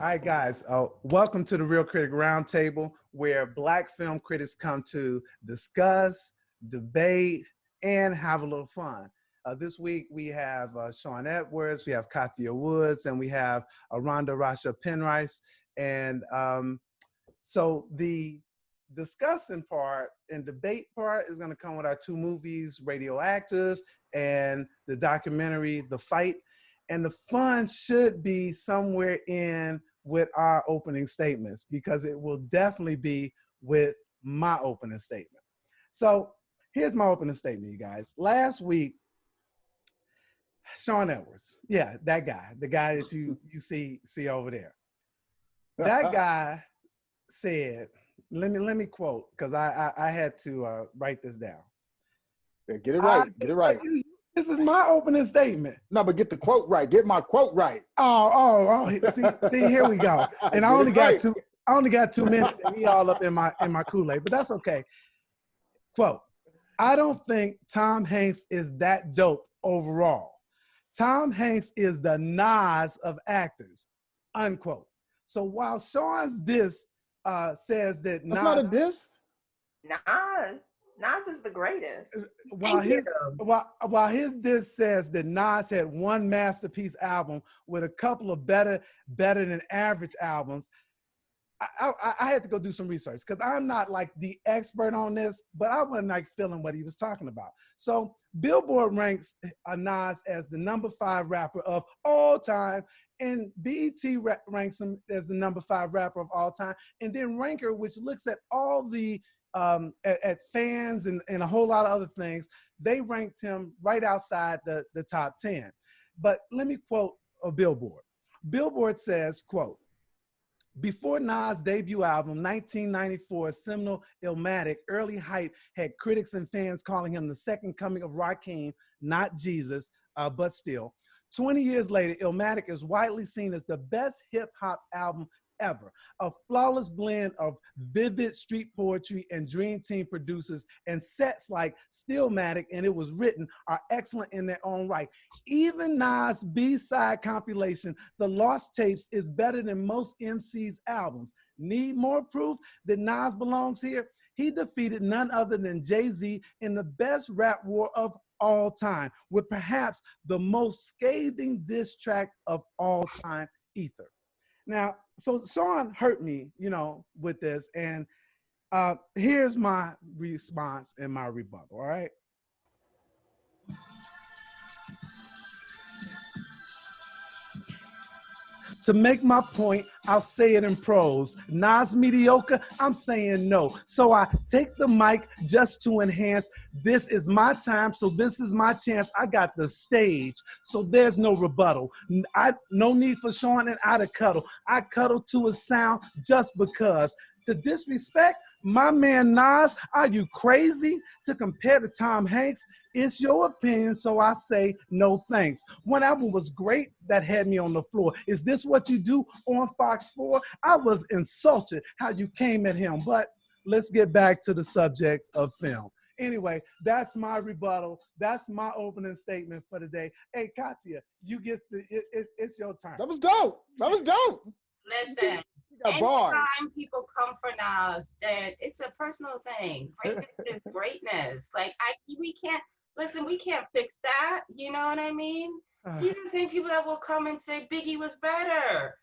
All right, guys, welcome to the Real Critic Roundtable, where Black film critics come to discuss, debate, and have a little fun. This week, we have Shawn Edwards, we have Kathia Woods, and we have Ronda, Racha, Penrice. And so the discussing part and debate part is going to come with our two movies, Radioactive and the documentary, The Fight. And the fun should be somewhere in with our opening statements, because it will definitely be with my opening statement. So here's my opening statement, you guys. Last week, Shawn Edwards, yeah, that guy, the guy that you see over there. That guy said, let me quote, because I had to write this down. Yeah, get it right. Get it right. This is my opening statement. No, but get the quote right. Get my quote right. Oh. See, here we go. And I only got 2 minutes, and he all up in my Kool-Aid, but that's okay. Quote, I don't think Tom Hanks is that dope overall. Tom Hanks is the Nas of actors, unquote. So while Shawn's diss says that That's not a diss. Nas is the greatest. While his diss says that Nas had one masterpiece album with a couple of better than average albums, I had to go do some research, because I'm not like the expert on this, but I wasn't like feeling what he was talking about. So Billboard ranks Nas as the #5 rapper of all time, and BET ranks him as the #5 rapper of all time. And then Ranker, which looks at all the at fans and a whole lot of other things, they ranked him right outside the top 10. But let me quote a Billboard. Billboard says, quote, before Nas' debut album, 1994's seminal Illmatic, early hype had critics and fans calling him the second coming of Rakim, not Jesus, but still. 20 years later, Illmatic is widely seen as the best hip-hop album ever. A flawless blend of vivid street poetry and Dream Team producers, and sets like Stillmatic and It Was Written are excellent in their own right. Even Nas' B-side compilation, The Lost Tapes, is better than most MC's albums. Need more proof that Nas belongs here? He defeated none other than Jay-Z in the best rap war of all time, with perhaps the most scathing diss track of all time, Ether. Now, so Shawn hurt me, with this, and here's my response and my rebuttal, all right? To make my point, I'll say it in prose. Nas mediocre, I'm saying no. So I take the mic just to enhance. This is my time, so this is my chance. I got the stage, so there's no rebuttal. No need for Shawn and I to cuddle. I cuddle to a sound just because. To disrespect my man Nas, are you crazy? To compare to Tom Hanks, it's your opinion, so I say no thanks. One album was great that had me on the floor. Is this what you do on Fox 4? I was insulted how you came at him, but let's get back to the subject of film. Anyway, that's my rebuttal. That's my opening statement for today. Hey, Kathia, you get it's your turn. That was dope. That was dope. Listen, anytime people come for Nas, that it's a personal thing. Greatness is greatness. Like we can't fix that. You know what I mean? These are the same people that will come and say Biggie was better.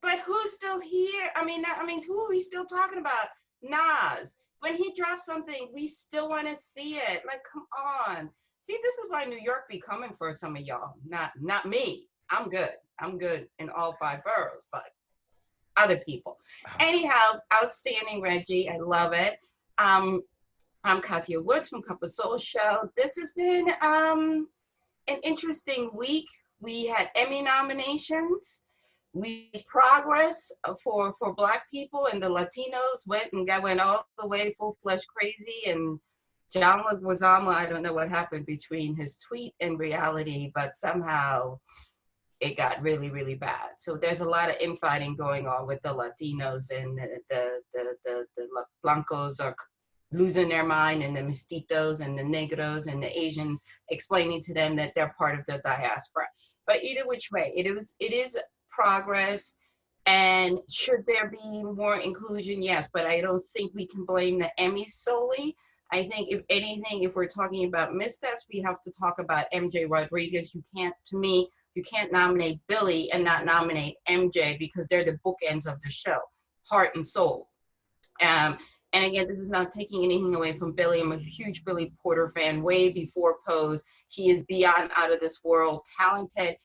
But who's still here? I mean, who are we still talking about? Nas. When he drops something, we still want to see it. Like, come on. See, this is why New York be coming for some of y'all. Not me. I'm good. I'm good in all 5 boroughs, but other people. Anyhow, outstanding, Reggie. I love it. I'm Kathia Woods from Cup of Soul Show. This has been an interesting week. We had Emmy nominations. We progress for Black people, and the Latinos went all the way full-fledged crazy, and John Leguizamo, I don't know what happened between his tweet and reality, but somehow it got really, really bad. So there's a lot of infighting going on with the Latinos, and the Blancos are losing their mind, and the Mestizos and the Negros and the Asians explaining to them that they're part of the diaspora. But either which way, it is progress. And should there be more inclusion? Yes, but I don't think we can blame the Emmys solely. I think if anything, if we're talking about missteps, we have to talk about MJ Rodriguez. You can't nominate Billy and not nominate MJ because they're the bookends of the show, heart and soul. And again, this is not taking anything away from Billy. I'm a huge Billy Porter fan way before Pose. He is beyond out of this world, talented.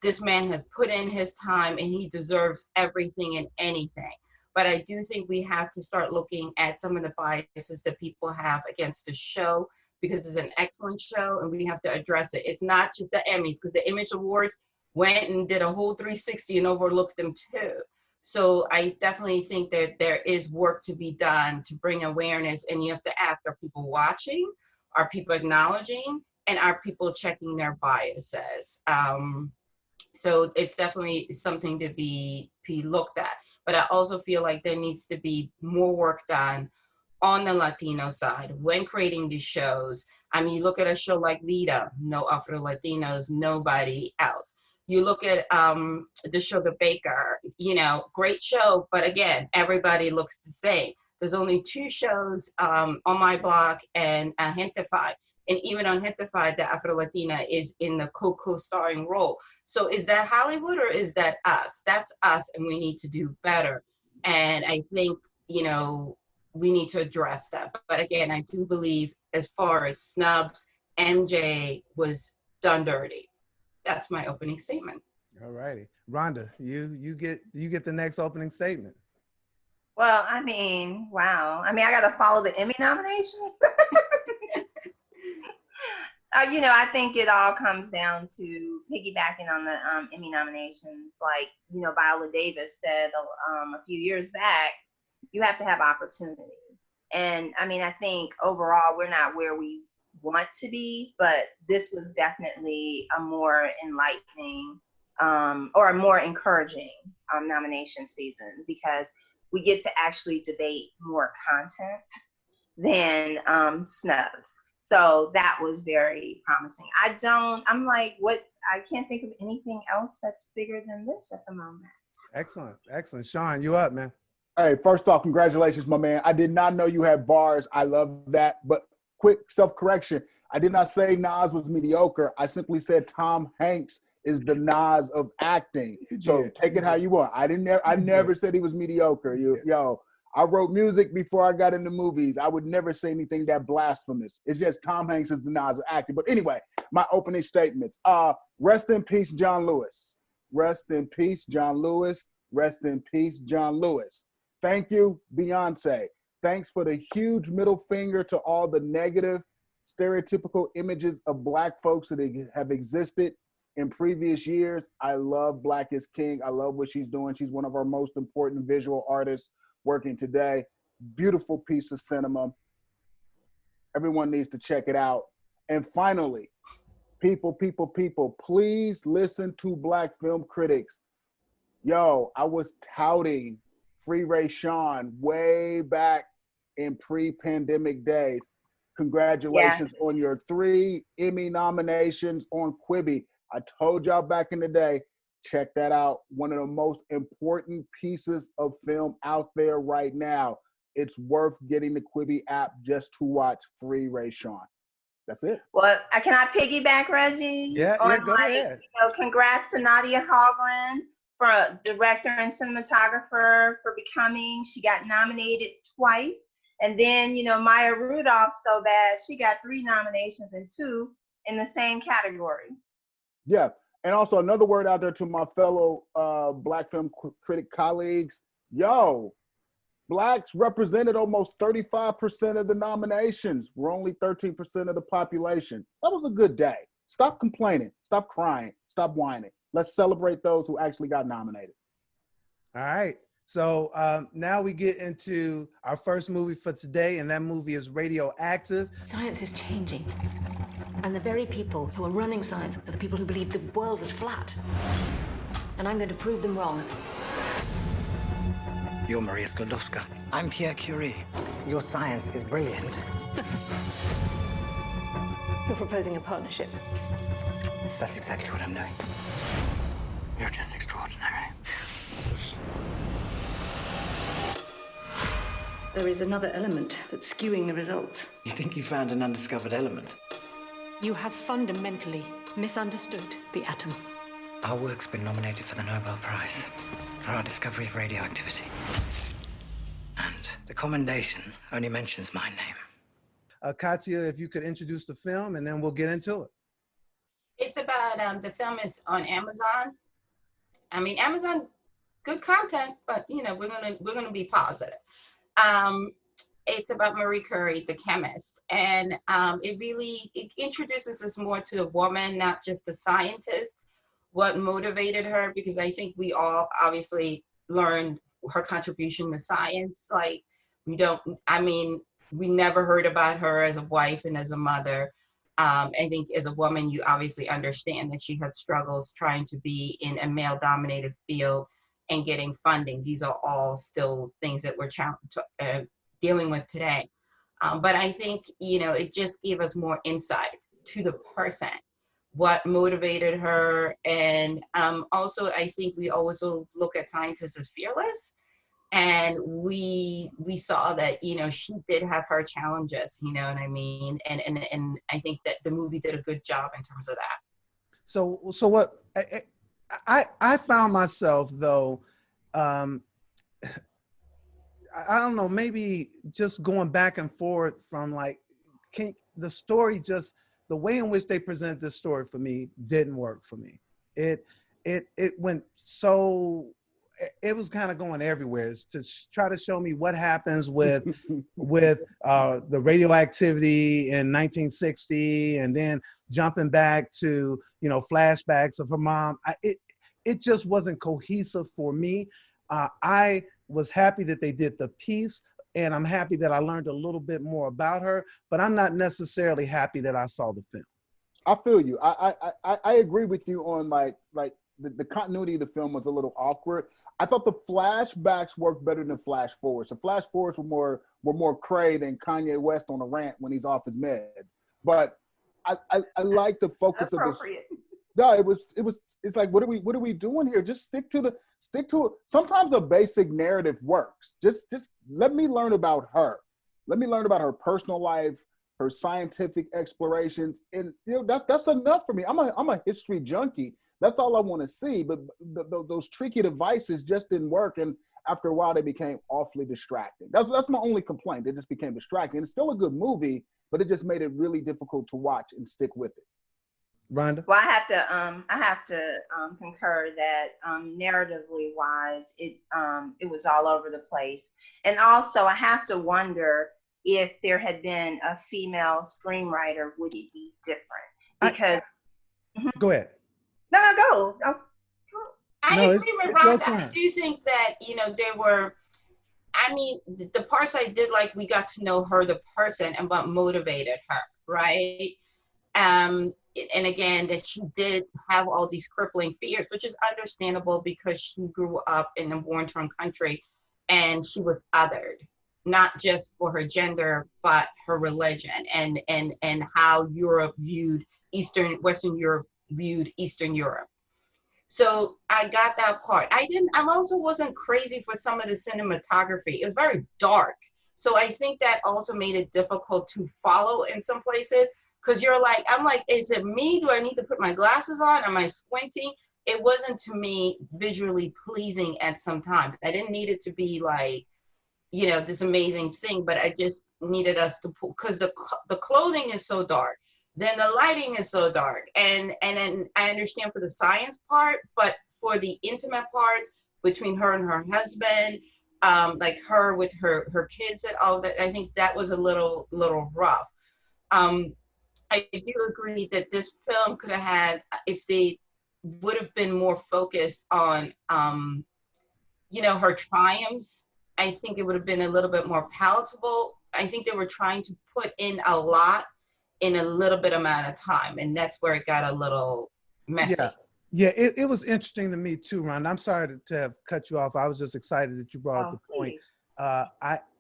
This man has put in his time and he deserves everything and anything. But I do think we have to start looking at some of the biases that people have against the show, because it's an excellent show and we have to address it. It's not just the Emmys, because the Image Awards went and did a whole 360 and overlooked them too. So I definitely think that there is work to be done to bring awareness, and you have to ask, are people watching? Are people acknowledging? And are people checking their biases? So it's definitely something to be looked at. But I also feel like there needs to be more work done on the Latino side when creating these shows. I mean, you look at a show like Vida, no Afro-Latinos, nobody else. You look at the show The Baker, great show, but again, everybody looks the same. There's only 2 shows on my block and Gentefied. And even on Gentefied, the Afro-Latina is in the co-starring role. So is that Hollywood or is that us? That's us, and we need to do better. And I think, we need to address that. But again, I do believe as far as snubs, MJ was done dirty. That's my opening statement. All righty. Ronda, you get the next opening statement. Well, I mean, wow. I got to follow the Emmy nomination. I think it all comes down to piggybacking on the Emmy nominations. Like, Viola Davis said a few years back, you have to have opportunity. And I think overall we're not where we want to be, but this was definitely a more enlightening or a more encouraging nomination season, because we get to actually debate more content than snubs. So that was very promising. I'm like, what? I can't think of anything else that's bigger than this at the moment. Excellent. Shawn, you up, man? Hey, first off, congratulations, my man. I did not know you had bars. I love that. But quick self-correction. I did not say Nas was mediocre. I simply said Tom Hanks is the Nas of acting. So take it how you want. I never said he was mediocre. Yo, I wrote music before I got into movies. I would never say anything that blasphemous. It's just Tom Hanks is the Nas of acting. But anyway, my opening statements. Rest in peace, John Lewis. Rest in peace, John Lewis. Rest in peace, John Lewis. Thank you, Beyonce. Thanks for the huge middle finger to all the negative, stereotypical images of Black folks that have existed in previous years. I love Black is King. I love what she's doing. She's one of our most important visual artists working today. Beautiful piece of cinema. Everyone needs to check it out. And finally, people, please listen to Black film critics. Yo, I was touting Free Ray Shawn way back in pre-pandemic days. Congratulations on your 3 Emmy nominations on Quibi. I told y'all back in the day, check that out. One of the most important pieces of film out there right now. It's worth getting the Quibi app just to watch Free Ray Shawn. That's it. Well, can I piggyback, Reggie? Yeah, go ahead. Congrats to Nadia Hallgren for a director and cinematographer for Becoming. She got nominated twice. And then, Maya Rudolph, so bad, she got 3 nominations and 2 in the same category. Yeah. And also another word out there to my fellow Black film critic colleagues. Yo, Blacks represented almost 35% of the nominations. We're only 13% of the population. That was a good day. Stop complaining. Stop crying. Stop whining. Let's celebrate those who actually got nominated. All right. So now we get into our first movie for today, and that movie is Radioactive. Science is changing. And the very people who are running science are the people who believe the world is flat. And I'm going to prove them wrong. You're Maria Sklodowska. I'm Pierre Curie. Your science is brilliant. You're proposing a partnership. That's exactly what I'm doing. You're just extraordinary. there is another element that's skewing the results. You think you found an undiscovered element? You have fundamentally misunderstood the atom. Our work's been nominated for the Nobel Prize for our discovery of radioactivity. And the commendation only mentions my name. Kathia, if you could introduce the film, and then we'll get into it. It's about, the film is on Amazon. I mean, Amazon, good content, but you know, we're gonna be positive. It's about Marie Curie, the chemist, and it introduces us more to a woman, not just the scientist, what motivated her, because I think we all obviously learned her contribution to science. Like, we never heard about her as a wife and as a mother. I think as a woman, you obviously understand that she had struggles trying to be in a male-dominated field and getting funding. These are all still things that we're dealing with today. But I think, you know, it just gave us more insight to the person, what motivated her. And also, I think we also look at scientists as fearless. And we saw that, you know, she did have her challenges, you know what I mean? And I think that the movie did a good job in terms of that. So what I found myself, though, I don't know, maybe just going back and forth from like, the story, just the way in which they present this story for me didn't work for me. It went so, it was kind of going everywhere to try to show me what happens with the radioactivity in 1960, and then jumping back to, you know, flashbacks of her mom. It just wasn't cohesive for me. I was happy that they did the piece, and I'm happy that I learned a little bit more about her, but I'm not necessarily happy that I saw the film. I feel you. I agree with you on like the continuity of the film was a little awkward. I thought the flashbacks worked better than flash forwards. The flash forwards were more cray than Kanye West on a rant when he's off his meds. But I like the focus of this. No, it's like, what are we doing here? Just stick to it. Sometimes a basic narrative works. Just let me learn about her. Let me learn about her personal life, her scientific explorations, and you know that's enough for me. I'm a history junkie. That's all I want to see. But those tricky devices just didn't work, and after a while they became awfully distracting. That's my only complaint. They just became distracting. It's still a good movie, but it just made it really difficult to watch and stick with it. Rhonda? Well, I have to concur that narratively wise, it was all over the place, and also I have to wonder if there had been a female screenwriter, would it be different? Because go ahead. No, go. I agree with Rhonda. I do think that, you know, there were, I mean, the parts I did like, we got to know her, the person, and what motivated her, right? And again, that she did have all these crippling fears, which is understandable because she grew up in a war-torn country and she was othered, not just for her gender, but her religion and how Europe viewed Western Europe viewed Eastern Europe. So I got that part. I also wasn't crazy for some of the cinematography. It was very dark. So I think that also made it difficult to follow in some places. Because I'm like, is it me? Do I need to put my glasses on? Am I squinting? It wasn't, to me, visually pleasing at some times. I didn't need it to be like, you know, this amazing thing, but I just needed us to pull, because the clothing is so dark. Then the lighting is so dark. And then I understand for the science part, but for the intimate parts between her and her husband, like her with her kids and all that, I think that was a little rough. I do agree that this film could have had, if they would have been more focused on, you know, her triumphs, I think it would have been a little bit more palatable. I think they were trying to put in a lot in a little bit amount of time, and that's where it got a little messy. Yeah, it was interesting to me too, Ron. I'm sorry to have cut you off. I was just excited that you brought up the point.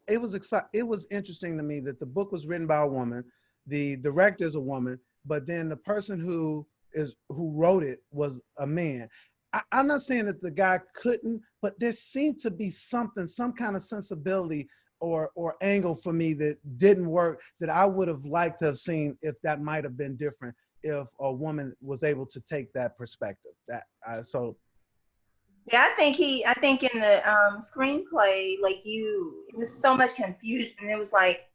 It was interesting to me that the book was written by a woman. The director is a woman, but then the person who wrote it was a man. I'm not saying that the guy couldn't, but there seemed to be some kind of sensibility or angle for me that didn't work that I would have liked to have seen if that might have been different if a woman was able to take that perspective. Yeah, I think in the screenplay, like it was so much confusion. It was like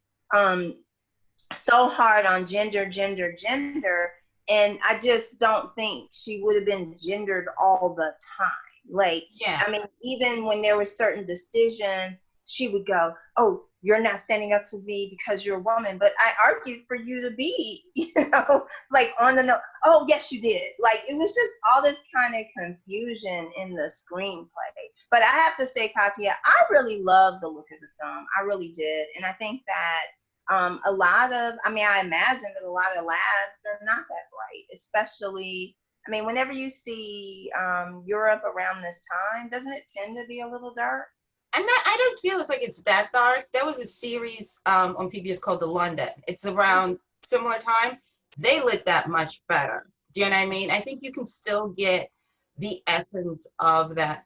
so hard on gender. And I just don't think she would have been gendered all the time. Like, I mean, even when there were certain decisions, she would go, "Oh, you're not standing up for me because you're a woman, but I argued for you to be," like on the note. Oh, yes, you did. Like, it was just all this kind of confusion in the screenplay. But I have to say, Kathia, I really loved the look of the film. I really did. And I think that I imagine that a lot of labs are not that bright, especially, whenever you see Europe around this time, doesn't it tend to be a little dark? I don't feel it's that dark. There was a series on PBS called The London. It's around similar time. They lit that much better. Do you know what I mean? I think you can still get the essence of that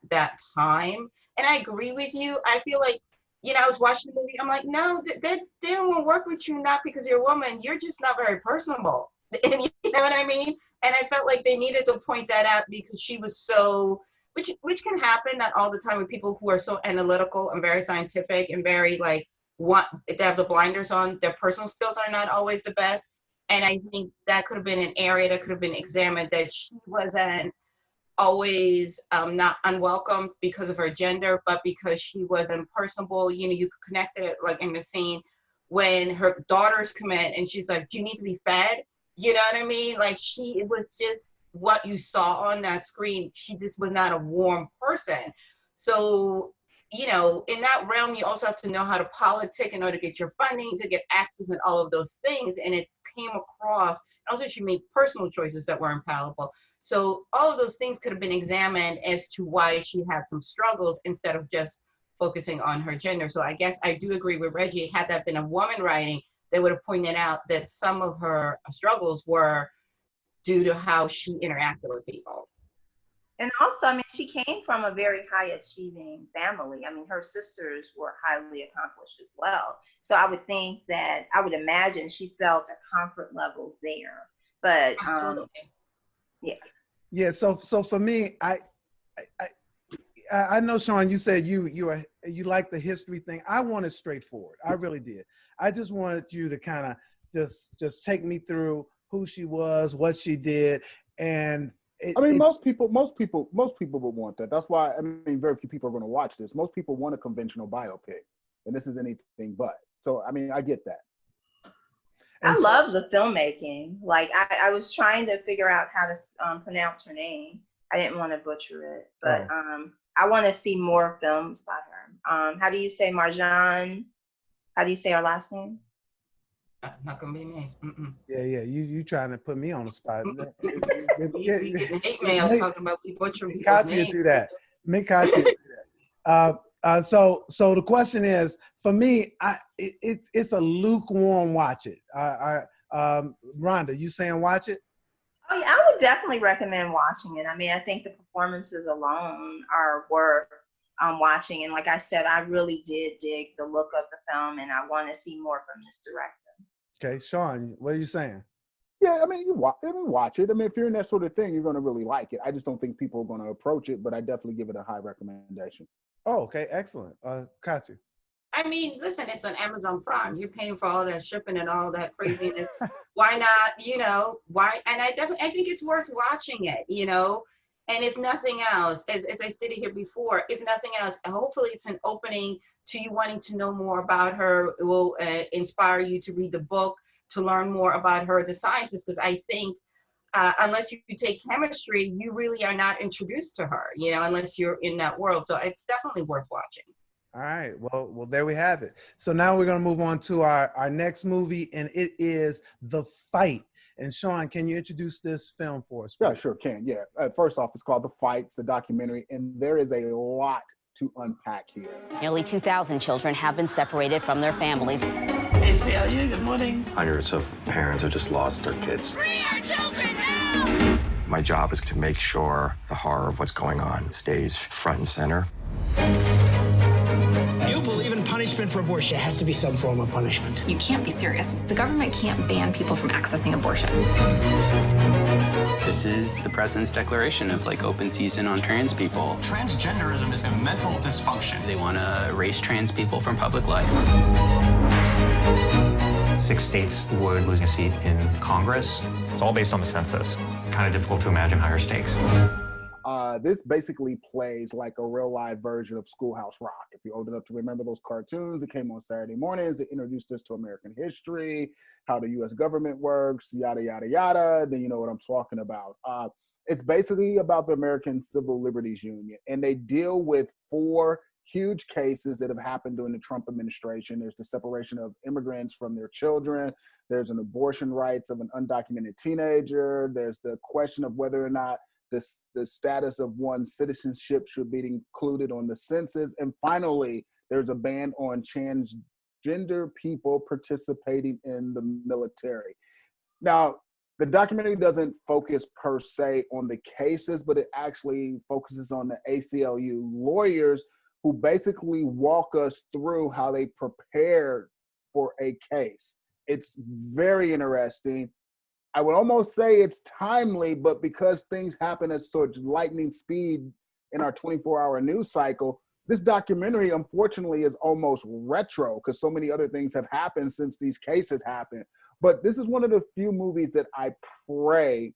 time. And I agree with you. I feel like, I was watching the movie. I'm like, no, they don't want to work with you, not because you're a woman. You're just not very personable. And you know what I mean? And I felt like they needed to point that out because she was so, which can happen not all the time with people who are so analytical and very scientific and very they have the blinders on. Their personal skills are not always the best. And I think that could have been an area that could have been examined, that she wasn't always not unwelcome because of her gender, but because she wasn't personable. You could connect it like in the scene when her daughters come in and she's like, "Do you need to be fed?" You know what I mean? Like, it was just what you saw on that screen. She just was not a warm person. So, in that realm, you also have to know how to politic in order to get your funding, to get access and all of those things. And it came across, also she made personal choices that were unpalatable. So all of those things could have been examined as to why she had some struggles instead of just focusing on her gender. So I guess I do agree with Reggie. Had that been a woman writing, they would have pointed out that some of her struggles were due to how she interacted with people. And also, she came from a very high achieving family. Her sisters were highly accomplished as well. So I would imagine she felt a comfort level there. But yeah. So for me, I know, Shawn, you said you like the history thing. I wanted straightforward. I really did. I just wanted you to kind of just take me through who she was, what she did, and most people would want that. That's why very few people are going to watch this. Most people want a conventional biopic, and this is anything but. So I get that. I love the filmmaking. Like, I was trying to figure out how to pronounce her name. I didn't want to butcher it, but I want to see more films by her. How do you say Marjan? How do you say her last name? Not gonna be me. Mm-mm. Yeah. You trying to put me on the spot? You getting hate mail talking about we butchering people's names. Do that. Make Kathia do that. So the question is, for me, it's a lukewarm watch it. Ronda, you saying watch it? Oh yeah, I would definitely recommend watching it. I think the performances alone are worth watching. And like I said, I really did dig the look of the film, and I want to see more from this director. Okay, Shawn, what are you saying? Yeah, you watch it. If you're in that sort of thing, you're going to really like it. I just don't think people are going to approach it, but I definitely give it a high recommendation. Oh, okay, excellent. Kathia. Listen, it's on Amazon Prime. You're paying for all that shipping and all that craziness. Why not, why? And I think it's worth watching it, and if nothing else, as I stated here before, if nothing else, hopefully it's an opening to you wanting to know more about her. It will inspire you to read the book, to learn more about her, the scientist, because I think unless you take chemistry, you really are not introduced to her, unless you're in that world. So it's definitely worth watching. All right. Well, there we have it. So now we're going to move on to our next movie, and it is The Fight. And Shawn, can you introduce this film for us, please? Yeah, sure can. Yeah. First off, it's called The Fight. It's a documentary, and there is a lot to unpack here. Nearly 2,000 children have been separated from their families. Hey, Celia, good morning. Hundreds of parents have just lost their kids. Free our children now! My job is to make sure the horror of what's going on stays front and center. You believe in punishment punishment for abortion. There has to be some form of punishment. You can't be serious. The government can't ban people from accessing abortion. This is the president's declaration of like open season on trans people. Transgenderism is a mental dysfunction. They want to erase trans people from public life. 6 states would lose a seat in Congress. It's all based on the census. Kind of difficult to imagine higher stakes. This basically plays like a real live version of Schoolhouse Rock. If you're old enough to remember those cartoons, it came on Saturday mornings. It introduced us to American history, how the U.S. government works, yada, yada, yada. Then you know what I'm talking about. It's basically about the American Civil Liberties Union, and they deal with 4 huge cases that have happened during the Trump administration. There's the separation of immigrants from their children. There's an abortion rights of an undocumented teenager. There's the question of whether or not the status of one's citizenship should be included on the census. And finally, there's a ban on transgender people participating in the military. Now, the documentary doesn't focus per se on the cases, but it actually focuses on the ACLU lawyers who basically walk us through how they prepared for a case. It's very interesting. I would almost say it's timely, but because things happen at such lightning speed in our 24-hour news cycle, this documentary, unfortunately, is almost retro because so many other things have happened since these cases happened. But this is one of the few movies that I pray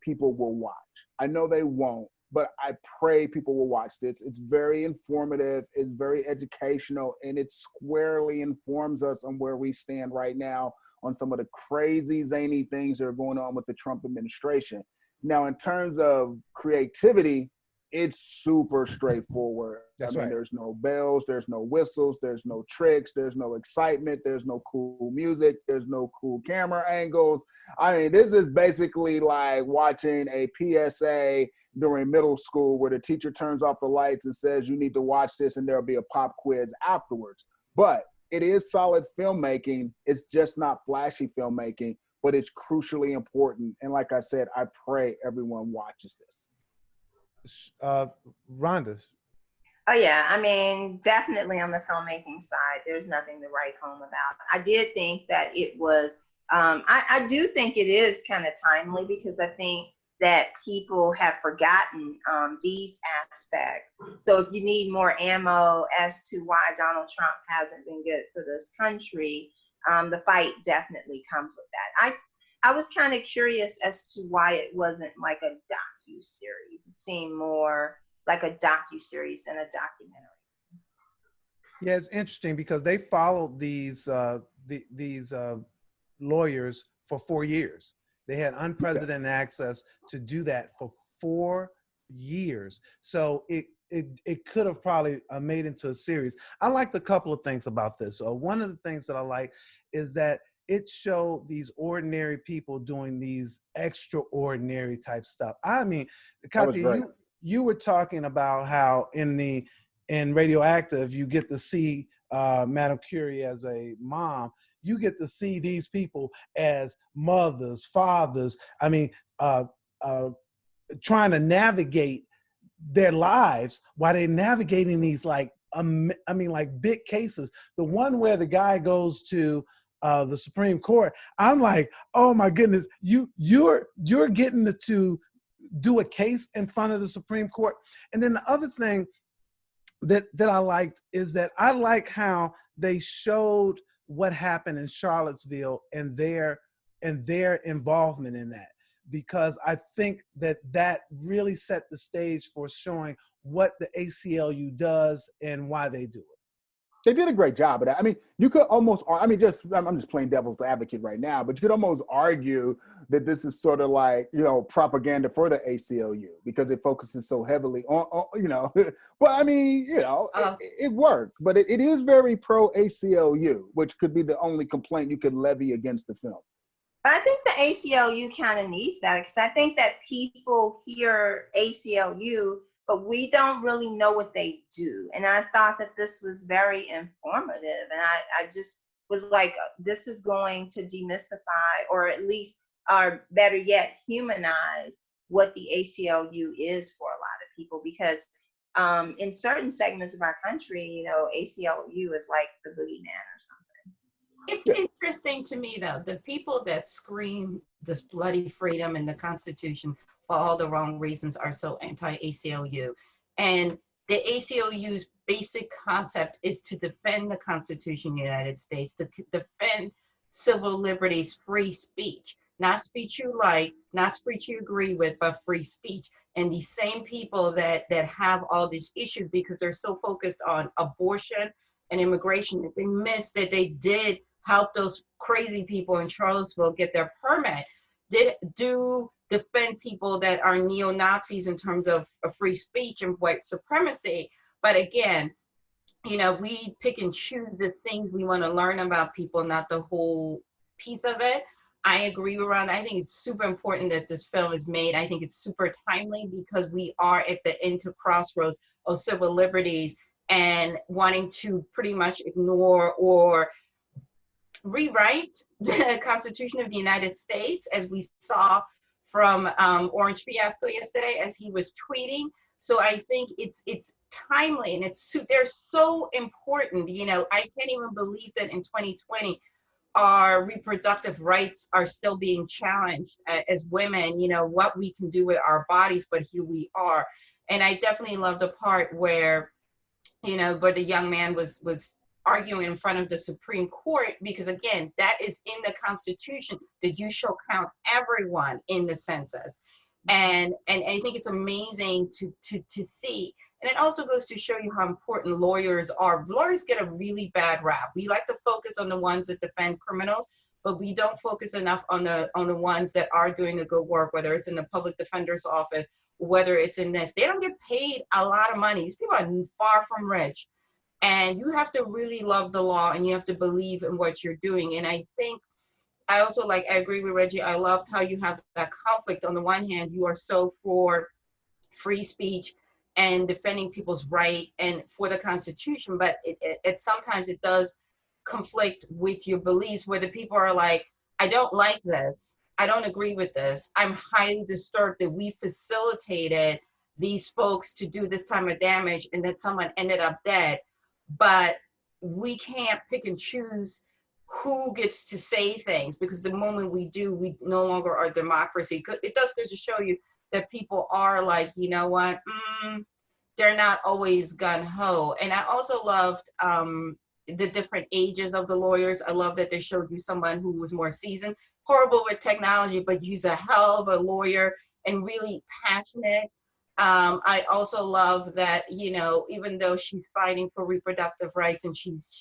people will watch. I know they won't, but I pray people will watch this. It's very informative, it's very educational, and it squarely informs us on where we stand right now on some of the crazy, zany things that are going on with the Trump administration. Now, in terms of creativity, it's super straightforward. That's right. There's no bells, there's no whistles, there's no tricks, there's no excitement, there's no cool music, there's no cool camera angles. I mean, this is basically like watching a PSA during middle school where the teacher turns off the lights and says, you need to watch this, and there'll be a pop quiz afterwards. But it is solid filmmaking. It's just not flashy filmmaking, but it's crucially important. And like I said, I pray everyone watches this. Ronda. Oh yeah, I mean, definitely on the filmmaking side, there's nothing to write home about. I did think that it was, I do think it is kind of timely because I think that people have forgotten these aspects. So if you need more ammo as to why Donald Trump hasn't been good for this country, the fight definitely comes with that. I was kind of curious as to why it wasn't like a docu-series. It seemed more like a docu-series than a documentary. Yeah, it's interesting because they followed these lawyers for 4 years. They had unprecedented access to do that for 4 years. So it could have probably made into a series. I liked a couple of things about this. One of the things that I like is that it showed these ordinary people doing these extraordinary type stuff. I mean, Kathia, you were talking about how in Radioactive, you get to see Madame Curie as a mom. You get to see these people as mothers, fathers. I mean, trying to navigate their lives while they're navigating these like big cases. The one where the guy goes to the Supreme Court, I'm like, oh my goodness, you're getting to do a case in front of the Supreme Court. And then the other thing that I liked is that I like how they showed what happened in Charlottesville and their involvement in that, because I think that really set the stage for showing what the ACLU does and why they do it. They did a great job of that. I mean, you could almost, I'm just playing devil's advocate right now, but you could almost argue that this is sort of like, propaganda for the ACLU because it focuses so heavily on but I mean, it worked, but it is very pro ACLU, which could be the only complaint you could levy against the film. I think the ACLU kind of needs that because I think that people hear ACLU, but we don't really know what they do. And I thought that this was very informative. And I just was like, this is going to demystify or at least, or better yet, humanize what the ACLU is for a lot of people. Because in certain segments of our country, you know, ACLU is like the boogeyman or something. It's interesting to me, though, the people that scream this bloody freedom and the Constitution for all the wrong reasons are so anti-ACLU. And the ACLU's basic concept is to defend the Constitution of the United States, to defend civil liberties, free speech, not speech you like, not speech you agree with, but free speech. And these same people that have all these issues because they're so focused on abortion and immigration that they miss that they did help those crazy people in Charlottesville get their permit, do defend people that are neo-Nazis in terms of free speech and white supremacy. But again, you know, we pick and choose the things we want to learn about people, not the whole piece of it. I agree with Ronda. I think it's super important that this film is made. I think it's super timely because we are at the crossroads of civil liberties and wanting to pretty much ignore or rewrite the Constitution of the United States, as we saw from Orange Fiasco yesterday as he was tweeting. So I think it's timely and they're so important. You know, I can't even believe that in 2020, our reproductive rights are still being challenged as women, you know, what we can do with our bodies, but here we are. And I definitely love the part where, you know, where the young man was arguing in front of the Supreme Court, because again, that is in the Constitution that you shall count everyone in the census. And I think it's amazing to see. And it also goes to show you how important lawyers are. Lawyers get a really bad rap. We like to focus on the ones that defend criminals, but we don't focus enough on the ones that are doing the good work, whether it's in the public defender's office, whether it's in this. They don't get paid a lot of money. These people are far from rich. And you have to really love the law and you have to believe in what you're doing. And I think I also I agree with Reggie. I loved how you have that conflict. On the one hand, you are so for free speech and defending people's right and for the Constitution, but it sometimes it does conflict with your beliefs where the people are like, I don't like this. I don't agree with this. I'm highly disturbed that we facilitated these folks to do this type of damage and that someone ended up dead. But we can't pick and choose who gets to say things, because the moment we do, we no longer are democracy. It does go to show you that people are like, you know what, they're not always gun-ho. And I also loved the different ages of the lawyers. I love that they showed you someone who was more seasoned, horrible with technology, but he's a hell of a lawyer and really passionate. I also love that, you know, even though she's fighting for reproductive rights and she's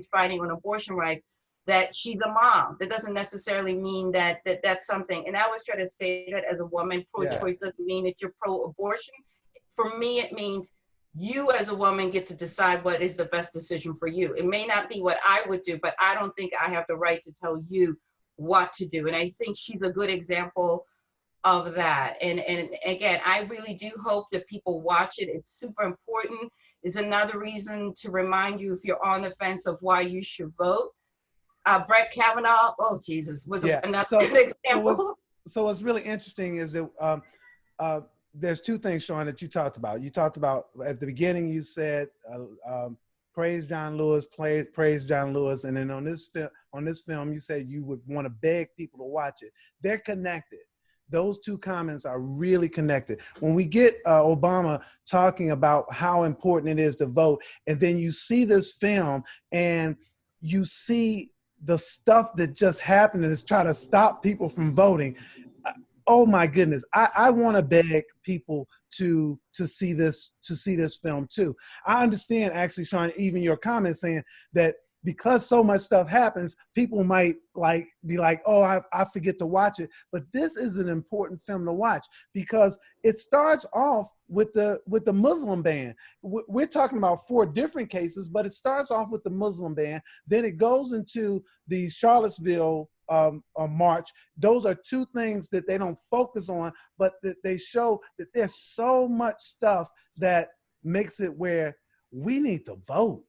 fighting on abortion rights, that she's a mom. That doesn't necessarily mean that that's something. And I always try to say that as a woman, pro-choice doesn't mean that you're pro-abortion. For me, it means you as a woman get to decide what is the best decision for you. It may not be what I would do, but I don't think I have the right to tell you what to do. And I think she's a good example of that. And again, I really do hope that people watch it. It's super important. It's another reason to remind you, if you're on the fence, of why you should vote. Brett Kavanaugh, oh Jesus, was another good example. So what's really interesting is that there's two things, Shawn, that you talked about. You talked about at the beginning, you said praise John Lewis, praise John Lewis, and then on this film, you said you would want to beg people to watch it. They're connected. Those two comments are really connected. When we get Obama talking about how important it is to vote, and then you see this film and you see the stuff that just happened and is trying to stop people from voting. Oh my goodness. I want to beg people to see this film too. I understand actually, Shawn, even your comment saying that because so much stuff happens, people might be like, oh, I forget to watch it. But this is an important film to watch because it starts off with the Muslim ban. We're talking about 4 different cases, but it starts off with the Muslim ban. Then it goes into the Charlottesville march. Those are 2 things that they don't focus on, but that they show that there's so much stuff that makes it where we need to vote.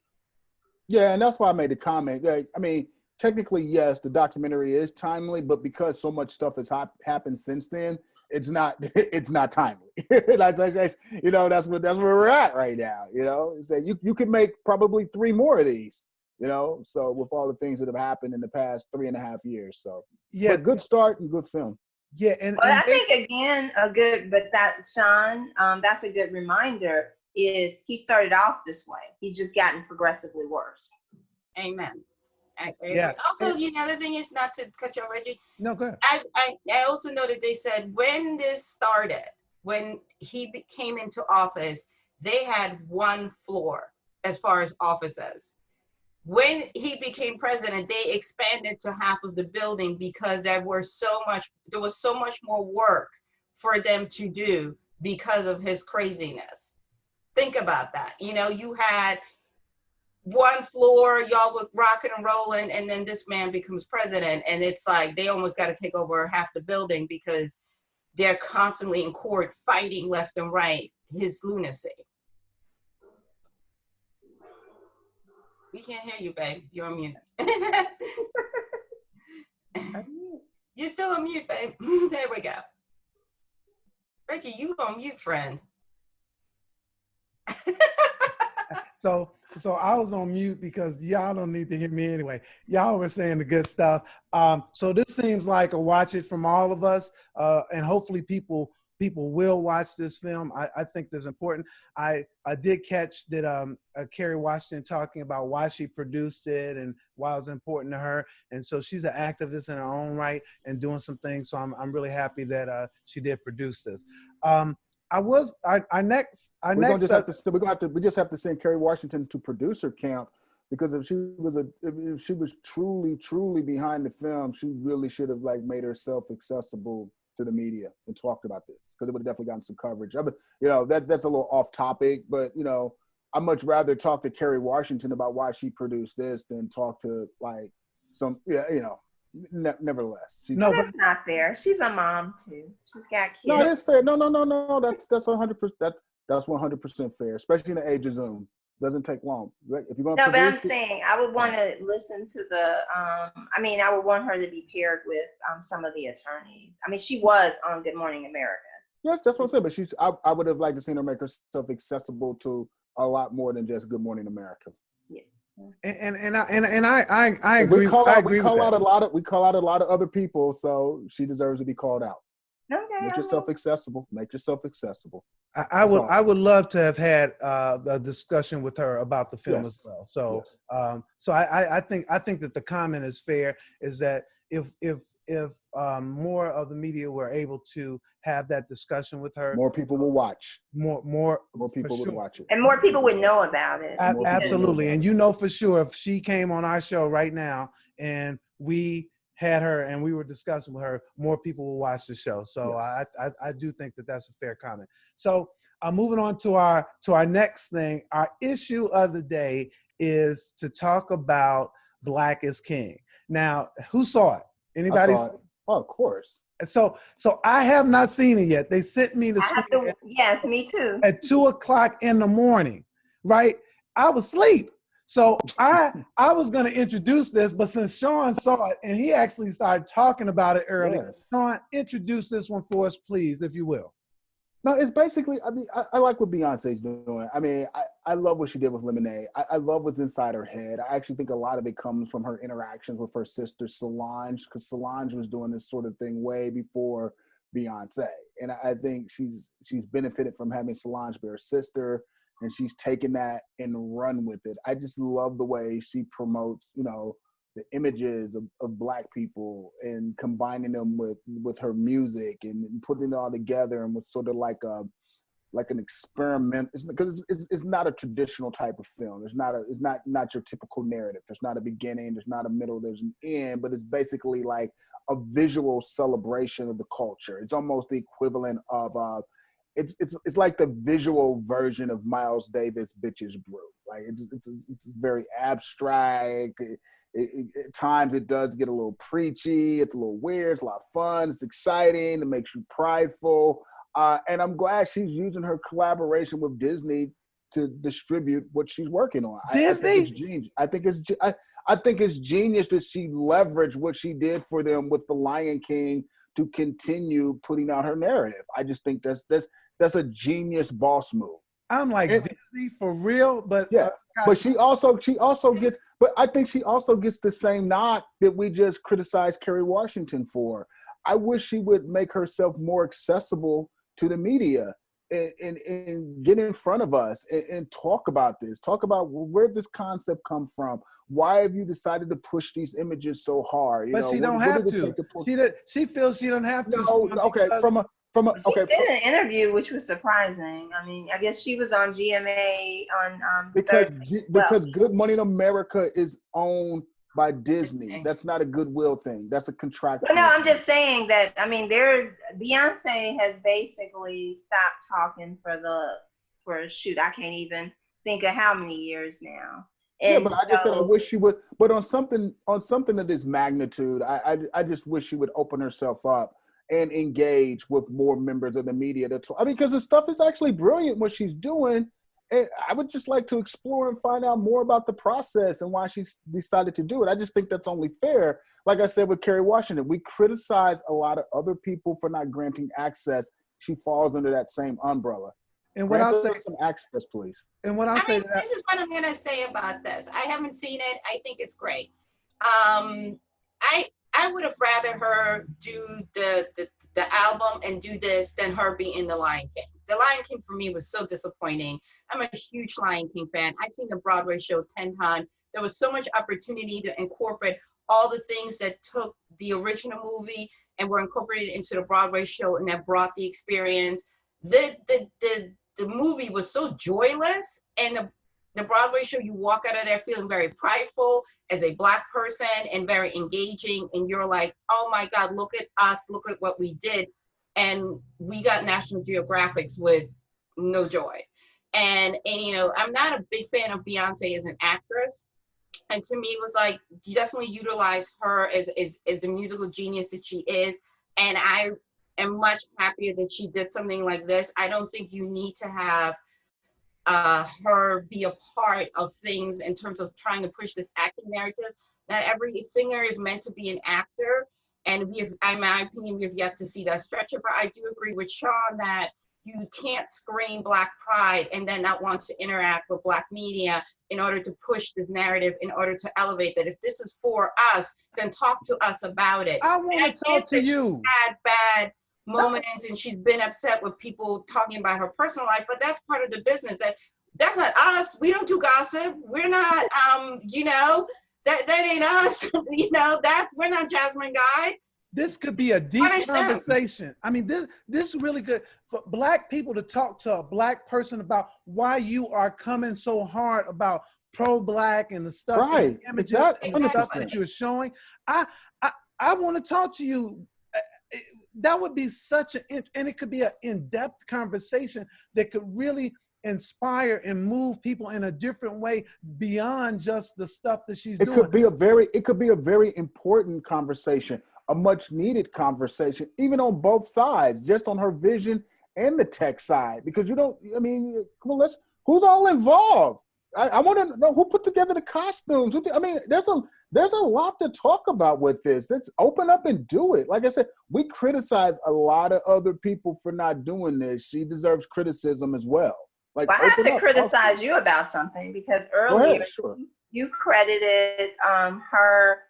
Yeah, and that's why I made the comment. I mean, technically, yes, the documentary is timely, but because so much stuff has happened since then, it's not timely. You know, that's where we're at right now. You know, so you could make probably 3 more of these. You know, so with all the things that have happened in the past 3.5 years, so yeah, but good start and good film. Yeah, and I think again Shawn, that's a good reminder. Is he started off this way? He's just gotten progressively worse. Amen. I agree. Yeah. Also, you know, the thing is, not to cut you off, Reggie. No, go ahead. I also know that they said when this started, when he came into office, they had 1 floor as far as offices. When he became president, they expanded to half of the building because there was so much more work for them to do because of his craziness. Think about that. You know, you had 1 floor, y'all were rocking and rolling, and then this man becomes president, and it's like they almost got to take over half the building because they're constantly in court fighting left and right his lunacy. We can't hear you, babe. You're on mute. You're still on mute, babe. There we go. Reggie, you on mute, friend. So I was on mute because y'all don't need to hear me anyway. Y'all were saying the good stuff. So this seems like a watch it from all of us, and hopefully people will watch this film. I think that's important. I did catch that Kerry Washington talking about why she produced it and why it was important to her. And so she's an activist in her own right and doing some things. So I'm really happy that she did produce this. We just have to send Kerry Washington to producer camp, because if she was truly behind the film, she really should have made herself accessible to the media and talked about this, because it would have definitely gotten some coverage. You know, that's a little off topic, but you know, I'd much rather talk to Kerry Washington about why she produced this than talk to nevertheless. That's not fair. She's a mom too. She's got kids. No, that's fair. No. That's 100%. That's 100% fair, especially in the age of Zoom. Doesn't take long. If you're gonna but I'm saying I would want to listen to the. I would want her to be paired with some of the attorneys. I mean, she was on Good Morning America. Yes, that's what I said. But I would have liked to see her make herself accessible to a lot more than just Good Morning America. Yeah. And I agree. We call out a lot of other people, so she deserves to be called out. Okay. Make yourself accessible. Make yourself accessible. I would love to have had a discussion with her about the film as well. So so I think that the comment is fair. Is that if more of the media were able to have that discussion with her, more people will watch. More people would watch it, and more people would know about it. Absolutely, and you know for sure if she came on our show right now and we had her and we were discussing with her, more people will watch the show. So yes. I do think that that's a fair comment. So moving on to our next thing, our issue of the day is to talk about Black is King. Now, who saw it? Anybody? Oh, of course. So I have not seen it yet. They sent me the yes, me too. At 2:00 in the morning, right? I was asleep. So I was going to introduce this, but since Shawn saw it and he actually started talking about it earlier, yes. Shawn, introduce this one for us, please, if you will. No, it's basically, I like what Beyonce's doing. I mean, I love what she did with Lemonade. I love what's inside her head. I actually think a lot of it comes from her interactions with her sister Solange, because Solange was doing this sort of thing way before Beyonce. And I think she's benefited from having Solange be her sister, and she's taken that and run with it. I just love the way she promotes, you know, the images of Black people and combining them with her music and putting it all together, and with sort of like an experiment. Because it's not a traditional type of film. It's not your typical narrative. There's not a beginning. There's not a middle. There's an end. But it's basically like a visual celebration of the culture. It's almost the equivalent of it's like the visual version of Miles Davis' Bitches Brew. Like it's very abstract. At times it does get a little preachy. It's a little weird. It's a lot of fun. It's exciting. It makes you prideful. And I'm glad she's using her collaboration with Disney to distribute what she's working on. Disney? I think it's genius that she leveraged what she did for them with The Lion King to continue putting out her narrative. I just think that's a genius boss move. I'm like, Disney for real, but yeah. But she also gets, but I think she also gets the same nod that we just criticized Kerry Washington for. I wish she would make herself more accessible to the media and get in front of us and talk about this. Talk about where this concept come from. Why have you decided to push these images so hard? But she don't have to. She feels she don't have to. No, okay, she did an interview, which was surprising. I mean, I guess she was on GMA on because Good Morning America is owned by Disney. That's not a goodwill thing. That's a contractual. But no, I'm just saying that. I mean, Beyonce has basically stopped talking for a shoot. I can't even think of how many years now. And but I just said I wish she would. But on something of this magnitude, I just wish she would open herself up and engage with more members of the media. Because the stuff is actually brilliant what she's doing. And I would just like to explore and find out more about the process and why she decided to do it. I just think that's only fair. Like I said with Kerry Washington, we criticize a lot of other people for not granting access. She falls under that same umbrella. And what I'll say, some access, please. And what I'll say, this is what I'm gonna say about this. I haven't seen it. I think it's great. I would have rather her do the album and do this than her be in The Lion King. The Lion King for me was so disappointing. I'm a huge Lion King fan. I've seen the Broadway show 10 times. There was so much opportunity to incorporate all the things that took the original movie and were incorporated into the Broadway show, and that brought the experience. The movie was so joyless, and the Broadway show, you walk out of there feeling very prideful as a Black person and very engaging, and you're like, oh my God, look at us, look at what we did. And we got National Geographics with no joy. And you know, I'm not a big fan of Beyonce as an actress. And to me, it was like, you definitely utilize her as the musical genius that she is. And I am much happier that she did something like this. I don't think you need to have her be a part of things in terms of trying to push this acting narrative. Not every singer is meant to be an actor. And in my opinion, we have yet to see that stretch of her. I do agree with Shawn that you can't scream Black pride and then not want to interact with Black media in order to push this narrative, in order to elevate that. If this is for us, then talk to us about it. I want to talk to you. She had bad moments and she's been upset with people talking about her personal life, but that's part of the business. That's not us. We don't do gossip. We're not, you know, that ain't us. You know, we're not Jasmine Guy. This could be a deep conversation. I mean, this really good for Black people to talk to a Black person about why you are coming so hard about pro-Black and the stuff, right? The images and the stuff that you're showing. I want to talk to you. That would be and it could be an in-depth conversation that could really inspire and move people in a different way beyond just the stuff that she's doing. It could be a very important conversation, a much needed conversation, even on both sides, just on her vision and the tech side, because who's all involved? I want to know who put together the costumes. I mean, there's a lot to talk about with this. Let's open up and do it. Like I said, we criticize a lot of other people for not doing this. She deserves criticism as well. Well, I have to criticize you about something, because earlier you credited her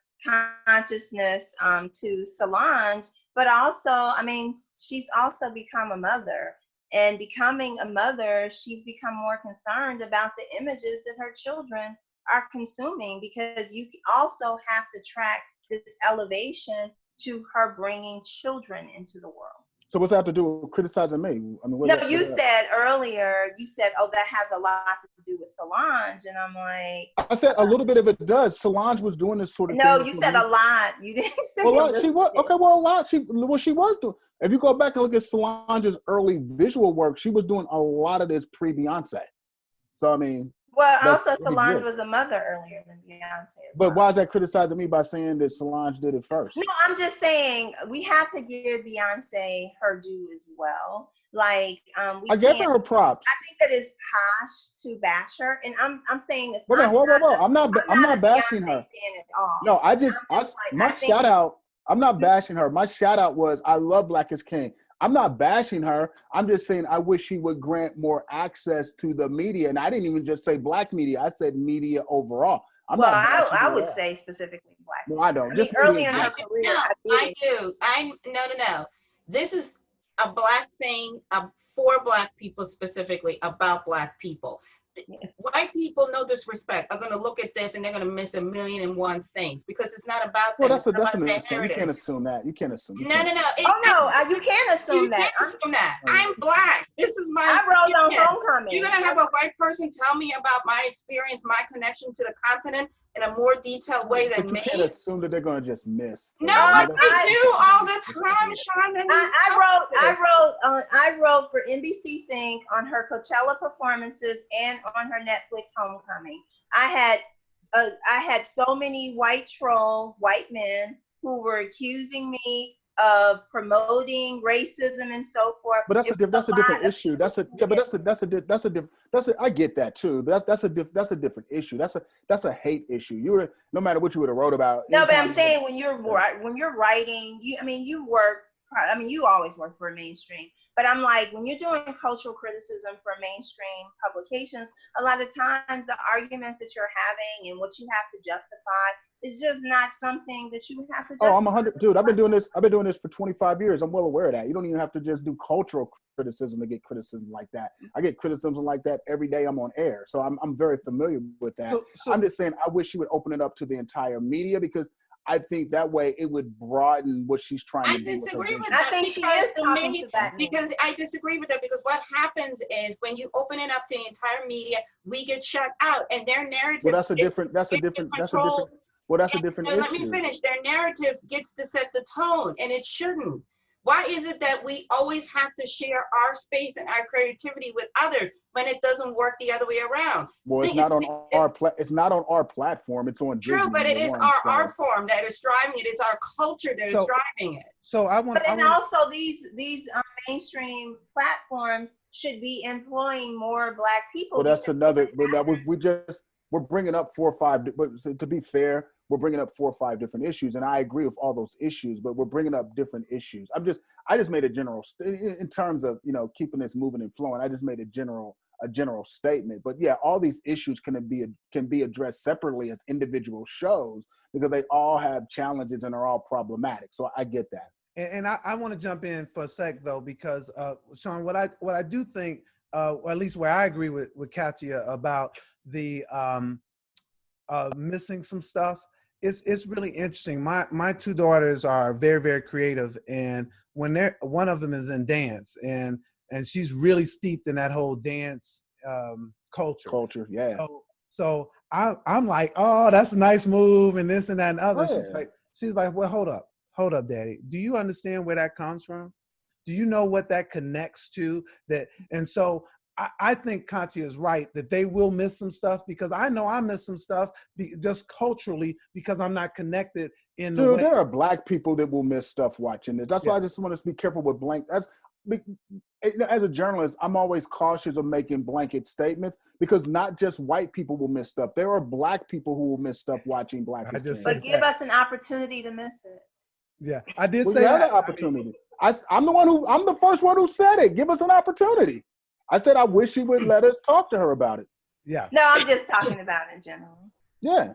consciousness to Solange, but also, I mean, she's also become a mother. And becoming a mother, she's become more concerned about the images that her children are consuming, because you also have to track this elevation to her bringing children into the world. So what's that have to do with criticizing me? I mean, no, you said earlier, oh, that has a lot to do with Solange. And I'm like, I said a little bit of it does. Solange was doing this sort of thing. No, you said a lot. You didn't say a lot. She was. Okay, well, a lot. She was doing. If you go back and look at Solange's early visual work, she was doing a lot of this pre-Beyonce. So, I mean. Well, also Solange was a mother earlier than Beyonce. But why is that criticizing me by saying that Solange did it first? No, I'm just saying we have to give Beyonce her due as well. Like, I guess her props. I think that it's posh to bash her, and I'm saying this. Whoa! I'm not bashing her. At all. No, my shout out I'm not bashing her. My shout out was, I love Black is King. I'm not bashing her. I'm just saying I wish she would grant more access to the media. And I didn't even just say Black media. I said media overall. I would say specifically Black. No, I don't. I mean, early in her career, no, I do. No. This is a Black thing for Black people specifically, about Black people. White people, no disrespect, are going to look at this and they're going to miss 1,000,001 things because it's not about them. Well, that's an assumption. You can't assume that. You can't assume. No. You can't assume that. I'm Black. This is my I wrote on Homecoming. You're going to have a white person tell me about my experience, my connection to the continent in a more detailed way than me. You can't assume that they're going to just miss. No, I do all the time, Shawn. I wrote for NBC Think on her Coachella performances and on her Netflix Homecoming. I had so many white trolls, white men, who were accusing me of promoting racism and so forth. But that's a different issue. I get that too. But that's a different issue. That's a hate issue. No matter what you would have wrote about. No, but I'm saying when you're writing, you always work for a mainstream. But I'm like, when you're doing cultural criticism for mainstream publications, a lot of times the arguments that you're having and what you have to justify is just not something that you have to justify. Oh, I'm 100, dude. I've been doing this for 25 years. I'm well aware of that. You don't even have to just do cultural criticism to get criticism like that. I get criticism like that every day I'm on air. So I'm very familiar with that. So I'm just saying, I wish you would open it up to the entire media, because I think that way it would broaden what she's trying to do. I disagree with that. I think she is talking to that. Because I disagree with that, because what happens is when you open it up to the entire media, we get shut out, and their narrative. Well, that's a different issue. Let me finish. Their narrative gets to set the tone, and it shouldn't. Why is it that we always have to share our space and our creativity with others when it doesn't work the other way around? Well, it's not on our platform. It's on True, Disney, but it is our art form that is driving it. It's our culture that is driving it. So also these mainstream platforms should be employing more Black people. Well, that's another. We're bringing up 4 or 5. But to be fair, we're bringing up 4 or 5 different issues, and I agree with all those issues. But we're bringing up different issues. I just made a general in terms of keeping this moving and flowing. I just made a general statement. But yeah, all these issues can be addressed separately as individual shows, because they all have challenges and are all problematic. So I get that. And I want to jump in for a sec though, because Shawn, what I do think, or at least where I agree with Kathia about the missing some stuff, it's really interesting. My 2 daughters are very, very creative, and when one of them is in dance, and she's really steeped in that whole dance culture. Yeah. So I'm like, oh, that's a nice move, and this and that and other. Yeah. She's like, well, hold up, Daddy. Do you understand where that comes from? Do you know what that connects to? And so I think Kathia is right that they will miss some stuff, because I know I miss some stuff just culturally, because I'm not connected in the way. There are Black people that will miss stuff watching this. That's why I just want us to be careful with as a journalist, I'm always cautious of making blanket statements, because not just white people will miss stuff. There are Black people who will miss stuff watching Black. But give us an opportunity to miss it. Yeah, I did say that. Opportunity. I'm the first one who said it. Give us an opportunity. I said I wish she would let us talk to her about it. Yeah. No, I'm just talking about it in general. Yeah.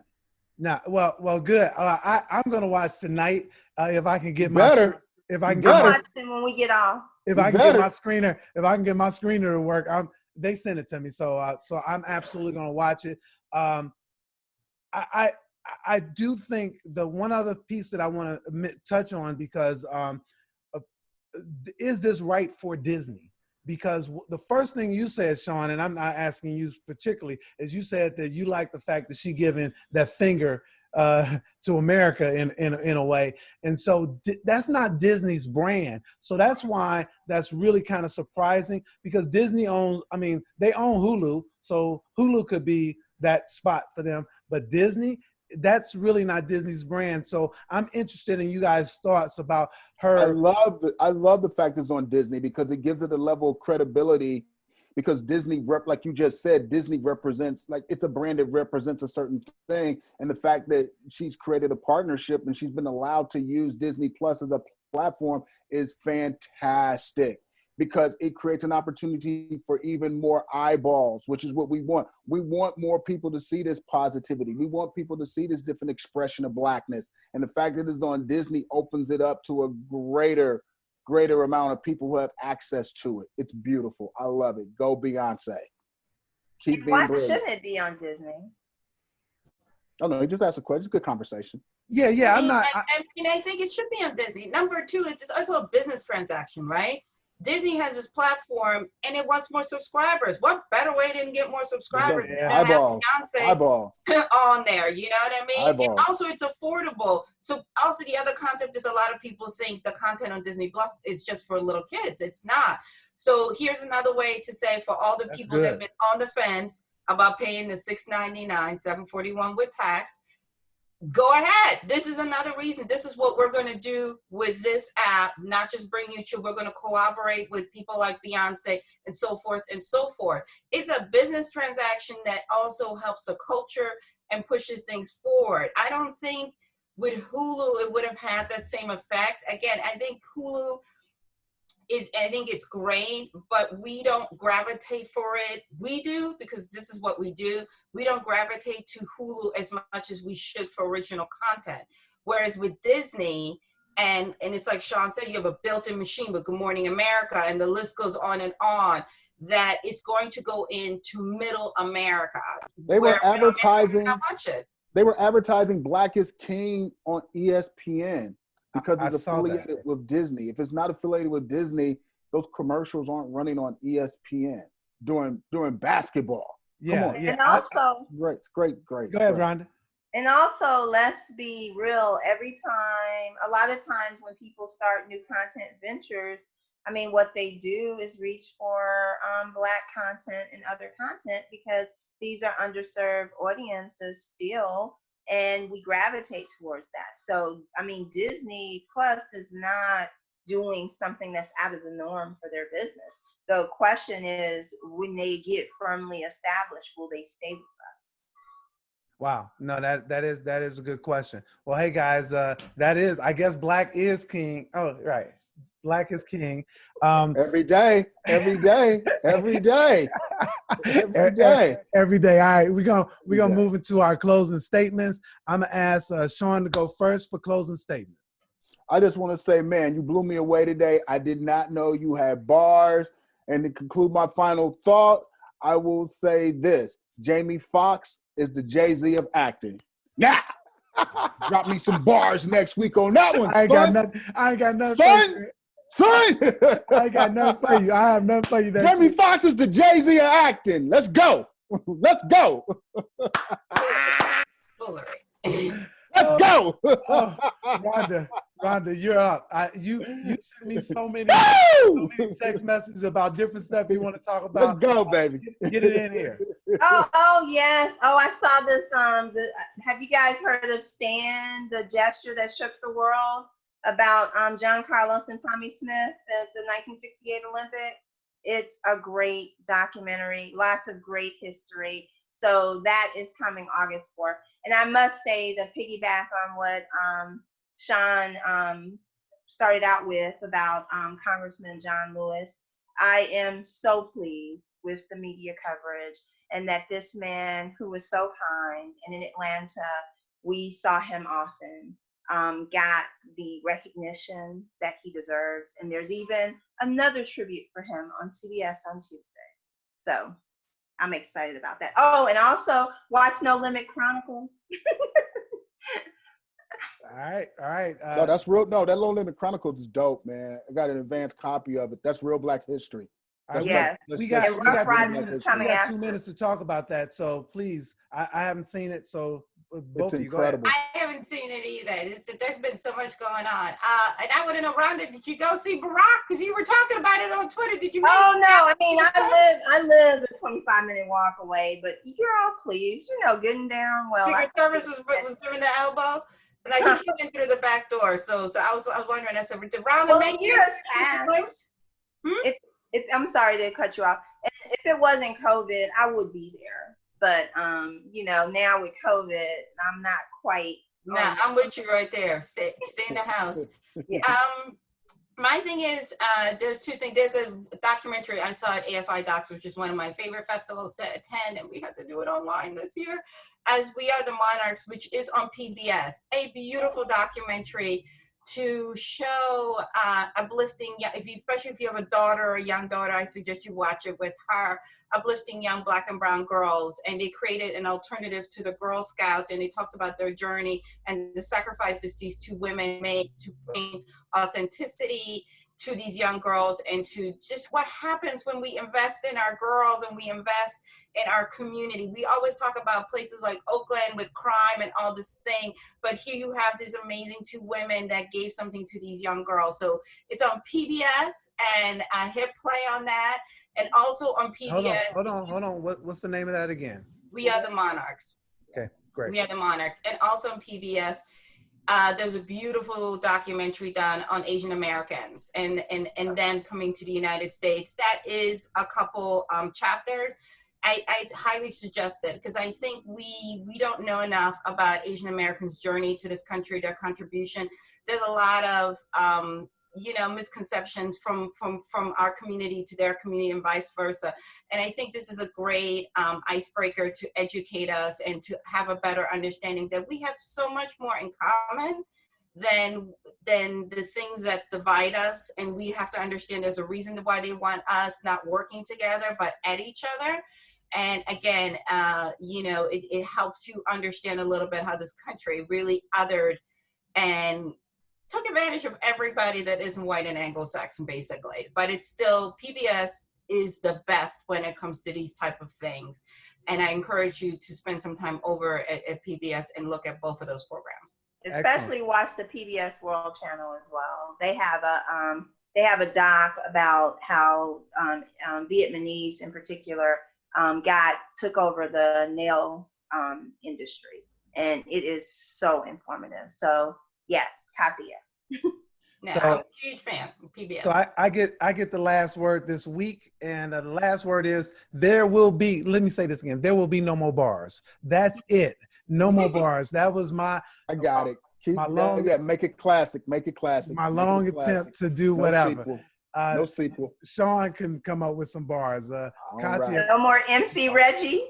Nah, well, good. I'm gonna watch tonight if I can get better. If I can get watch it when we get off. If I can get my screener to work, they sent it to me, so I'm absolutely gonna watch it. I do think the one other piece that I want to touch on, because is this right for Disney? Because the first thing you said, Shawn, and I'm not asking you particularly, is you said that you like the fact that she giving that finger to America in a way. And so that's not Disney's brand. So that's why that's really kind of surprising, because Disney they own Hulu. So Hulu could be that spot for them, but Disney, that's really not Disney's brand. So I'm interested in you guys' thoughts about her. I love the fact it's on Disney, because it gives it a level of credibility because Disney, like you just said, Disney represents, like, it's a brand that represents a certain thing. And the fact that she's created a partnership and she's been allowed to use Disney Plus as a platform is fantastic, because it creates an opportunity for even more eyeballs, which is what we want. We want more people to see this positivity. We want people to see this different expression of Blackness. And the fact that it's on Disney opens it up to a greater amount of people who have access to it. It's beautiful. I love it. Go Beyonce. Keep being Why brilliant. shouldn't it be on Disney? Oh no, he just asked a question. It's a good conversation. Yeah, I think it should be on Disney. Number two, it's also a business transaction, right? Disney has this platform and it wants more subscribers. What better way than get more subscribers than have Eyeballs on there? You know what I mean? Eyeballs. And also, it's affordable. So also the other concept is a lot of people think the content on Disney Plus is just for little kids. It's not. So here's another way to say for all the people that have been on the fence about paying the $6.99, $7.41 with tax, go ahead. This is another reason. This is what we're going to do with this app, not just bring you to, we're going to collaborate with people like Beyonce and so forth and so forth. It's a business transaction that also helps the culture and pushes things forward. I don't think with Hulu it would have had that same effect. Again, I think Hulu I think it's great, but we don't gravitate for it. We do, because this is what we do. We don't gravitate to Hulu as much as we should for original content. Whereas with Disney, and it's like Shawn said, you have a built-in machine with Good Morning America, and the list goes on and on, that it's going to go into middle America. They were advertising. They were advertising Black is King on ESPN. Because it's affiliated with Disney. If it's not affiliated with Disney, those commercials aren't running on ESPN during basketball. Yeah, come on. And also, it's great. Go ahead, Ronda. And also, let's be real. A lot of times when people start new content ventures, I mean, what they do is reach for Black content and other content, because these are underserved audiences still. And we gravitate towards that. So, I mean, Disney Plus is not doing something that's out of the norm for their business. The question is, when they get firmly established, will they stay with us? Wow. No, that is a good question. Well, hey guys, I guess Black is king. Oh, right. Black is king. Every day. Every day. All right, we're gonna move into our closing statements. I'm gonna ask Shawn to go first for closing statement. I just want to say, man, you blew me away today. I did not know you had bars. And to conclude my final thought, I will say this: Jamie Foxx is the Jay-Z of acting. Yeah. Drop me some bars next week on that one. I ain't got nothing. Son! I got nothing for you. I have nothing for you. Jamie Foxx is the Jay-Z of acting. Let's go. Let's go. Let's go. Ronda, you're up. You sent me so many text messages about different stuff you want to talk about. Let's go, baby. Get it in here. Oh yes. Oh, I saw this. Have you guys heard of Stan, the gesture that shook the world, about John Carlos and Tommy Smith at the 1968 Olympic? It's a great documentary, lots of great history. So that is coming August 4th. And I must say, to piggyback on what Shawn started out with about Congressman John Lewis, I am so pleased with the media coverage, and that this man who was so kind, and in Atlanta, we saw him often, got the recognition that he deserves. And there's even another tribute for him on CBS on Tuesday. So I'm excited about that. Oh, and also watch No Limit Chronicles. All right. No, that's real. No, that No Limit Chronicles is dope, man. I got an advanced copy of it. That's real Black history. Yes. We got 2 minutes to talk about that. So please, I haven't seen it. So both of you, go ahead. I haven't seen it either. There's been so much going on. And I want to know, Ronda, did you go see Barack? Because you were talking about it on Twitter. Did you? Oh no! I mean, I live a 25-minute walk away. But you're all pleased, getting down well. Secret Service was giving the elbow. And I think you went through the back door. So I was wondering. I said, did Ronda make years past? I'm sorry to cut you off. If it wasn't COVID, I would be there. But now with COVID, I'm not quite. Nah, I'm with you right there. Stay in the house. Yeah. My thing is, there's two things. There's a documentary I saw at AFI Docs, which is one of my favorite festivals to attend, and we had to do it online this year, as We Are the Monarchs, which is on PBS. A beautiful documentary to show uplifting, especially if you have a daughter or a young daughter, I suggest you watch it with her, uplifting young Black and brown girls. And they created an alternative to the Girl Scouts, and it talks about their journey and the sacrifices these two women made to bring authenticity to these young girls, and to just what happens when we invest in our girls and we invest in our community. We always talk about places like Oakland with crime and all this thing, but here you have these amazing two women that gave something to these young girls. So it's on PBS, and I hit play on that. And also on PBS. Hold on. What's the name of that again? We Are the Monarchs. Okay, great. We Are the Monarchs. And also on PBS, there's a beautiful documentary done on Asian Americans and them coming to the United States. That is a couple chapters. I highly suggest it, because I think we don't know enough about Asian Americans' journey to this country, their contribution. There's a lot of misconceptions from our community to their community and vice versa. And I think this is a great icebreaker to educate us and to have a better understanding that we have so much more in common than the things that divide us. And we have to understand there's a reason why they want us not working together, but at each other. And again, it helps you understand a little bit how this country really othered and took advantage of everybody that isn't white and Anglo-Saxon, basically. But it's still, PBS is the best when it comes to these type of things. And I encourage you to spend some time over at PBS and look at both of those programs. Especially watch the PBS World Channel as well. They have a doc about how Vietnamese in particular took over the nail industry. And it is so informative. So yes, Kathia. I'm a huge fan of PBS. So I get the last word this week, and the last word is there will be, let me say this again, there will be no more bars. That's it. No more bars. That was my. I got it. Make it classic. Make it classic. My long attempt to do whatever. Sequel. No sequel. Shawn can come up with some bars. Kathia. No more MC Reggie.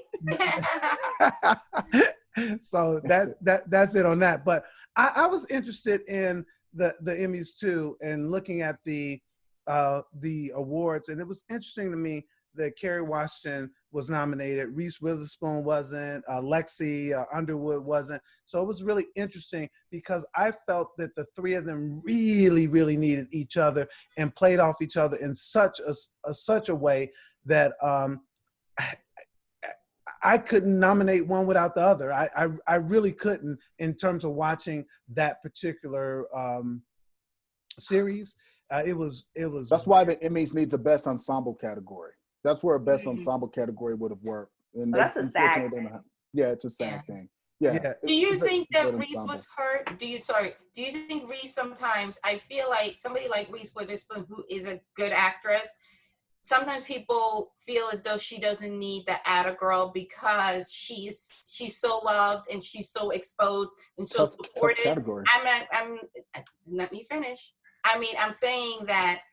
So that's it on that. But I was interested in the Emmys too, and looking at the awards, and it was interesting to me that Kerry Washington was nominated, Reese Witherspoon wasn't, Lexi Underwood wasn't. So it was really interesting because I felt that the three of them really, really needed each other and played off each other in such a way that I couldn't nominate one without the other. I really couldn't in terms of watching that particular series. It was. That's why the Emmys needs a best ensemble category. That's where a best ensemble category would have worked. And that's a sad thing. Yeah, it's a sad thing. Yeah. Do you think that Reese was hurt? Do you think Reese sometimes, I feel like somebody like Reese Witherspoon, who is a good actress, sometimes people feel as though she doesn't need the Atta Girl because she's so loved and she's so exposed and so supported. Let me finish. I mean, I'm saying that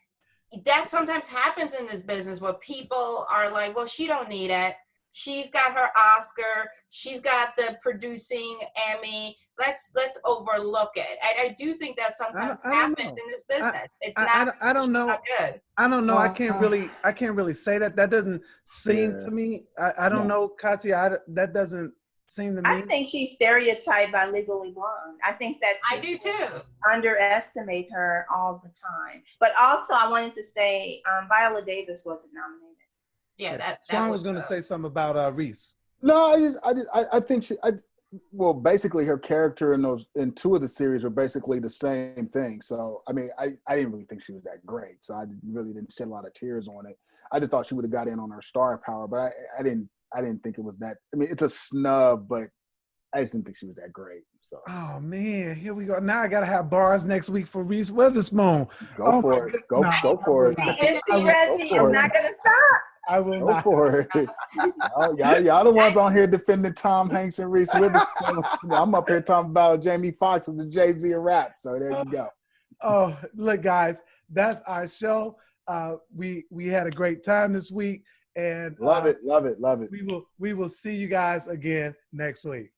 sometimes happens in this business where people are like, well, she don't need it. She's got her Oscar. She's got the producing Emmy. Let's overlook it. I do think that sometimes happens in this business. I don't know. Not good. I don't know. I can't really say that. That doesn't seem to me. I don't know, Kathia. That doesn't seem to me. I think she's stereotyped by Legally Blonde. I think that I do too. Underestimate her all the time. But also, I wanted to say Viola Davis wasn't nominated. Yeah, that Shawn was going to say something about Reese. No, I think well, basically her character in two of the series were basically the same thing. So, I mean, I didn't really think she was that great. So I really didn't shed a lot of tears on it. I just thought she would have got in on her star power, but I didn't think it was that. I mean, it's a snub, but I just didn't think she was that great. So. Oh man, here we go. Now I gotta have bars next week for Reese Witherspoon. Go for it. Go for it. MC Reggie is not gonna stop. I will go not. for it. y'all the ones on here defending Tom Hanks and Reese Witherspoon. I'm up here talking about Jamie Foxx and the Jay-Z of rap. So there you go. Oh, look, guys, that's our show. We had a great time this week, and love it. We will see you guys again next week.